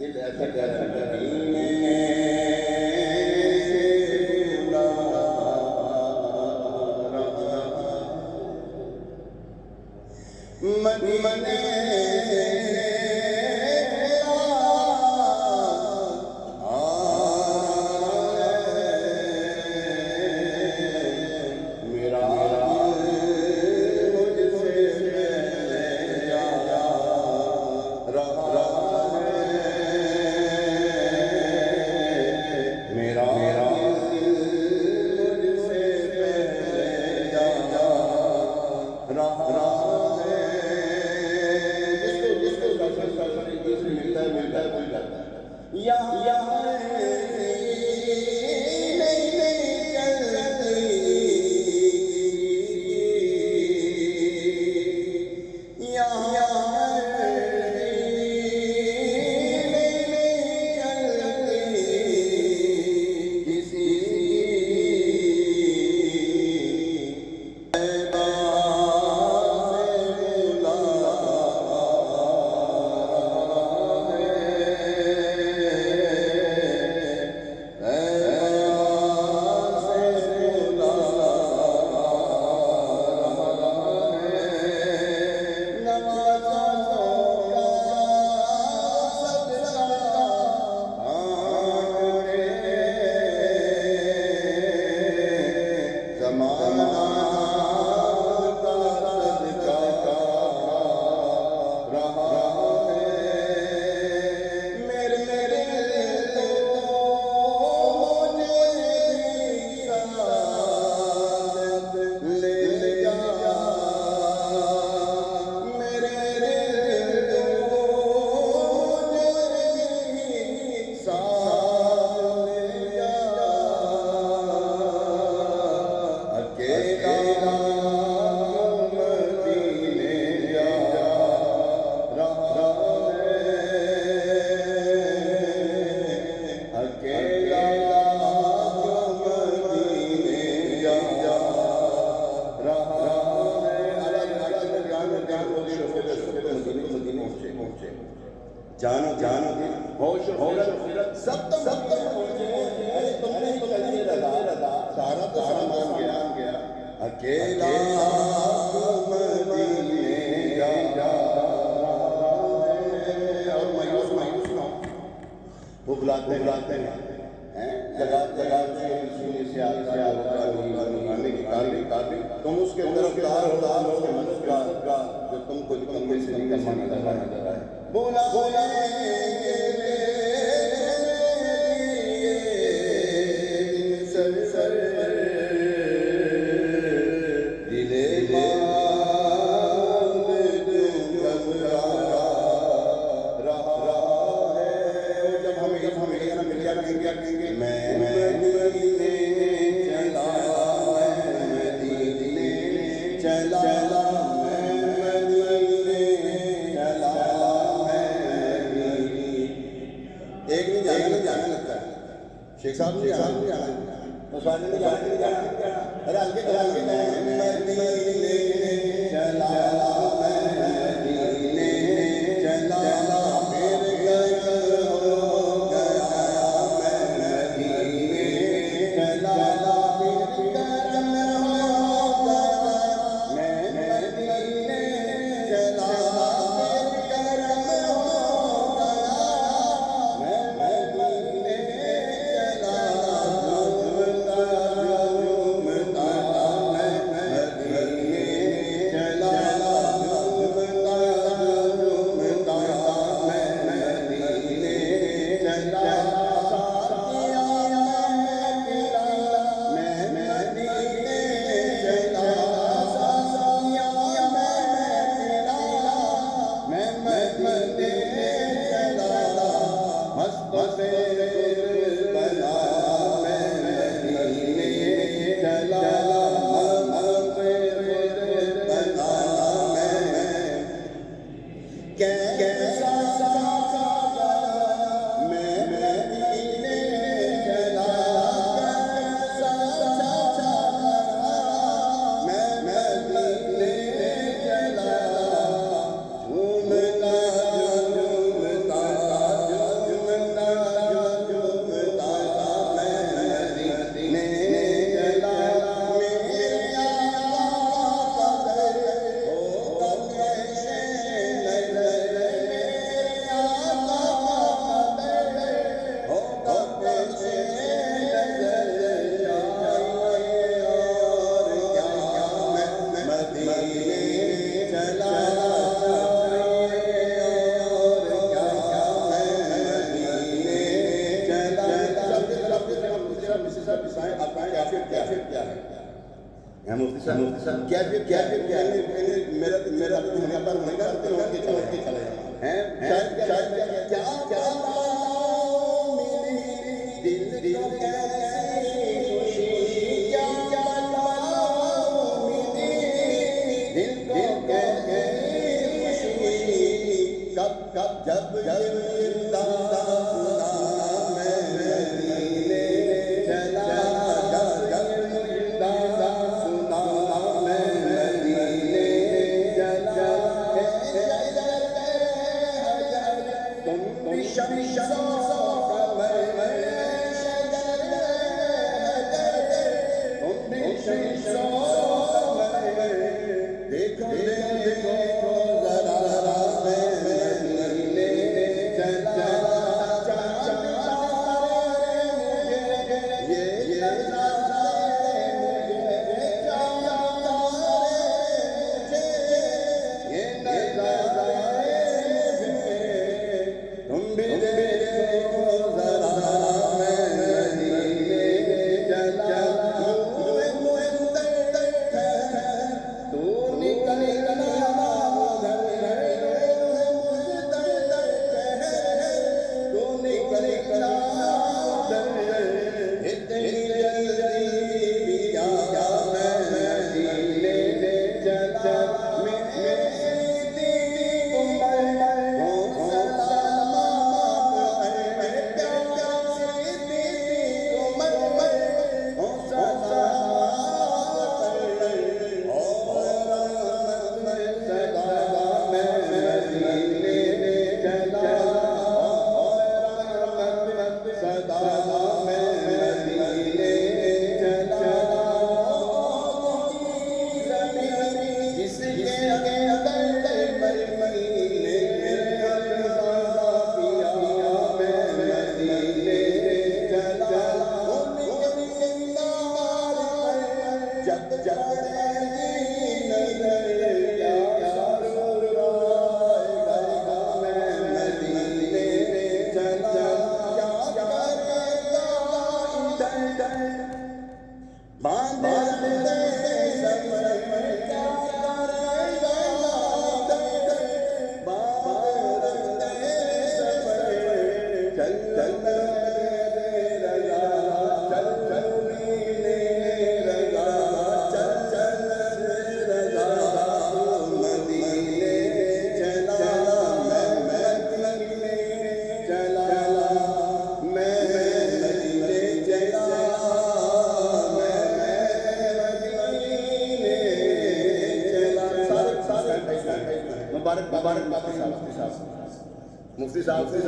دل ایسا کہتا مدینے سے بلا رہا، مدینے سے جانا جانا ہوش سب تم نے چلے رضا سارا تو سامان گیا اکیلا مدینے جا اور مایوس نہ وہ بلاتے ہیں جگہ سے آنے کی کارلی تم اس کے طرف دار ہو کے مددگار جو تم کو کمرے سے نکلنا نظر آئے بولا سر دلے ماند گھبرا رہا ہے جب ہمیں مل کہیں گے میں مدینے چلا شیخ صاحب نے جانا مسوانے میں جانا ارے ہلکے مدینے چلا مدینے چلا میرے گھر ہو گیا مدینے چلا میرے گھر ہو گیا میں مدینے چلا میرے گھر ہو گیا میں ہے مفتی صاحب کیا میرا ہونے پر ہونے کا چلے ہیں کیا دل کو کیسی خوشی کیا دل کو کیسی خوشی کب جب زندہ میں مدینے چلا جب زندہ میں مدینے چلا تم شمشوں دیکھو ذرا میں مدینے چلا تم بھی دیکھو ذرا میں مدینے چلا مفتی صاحب سے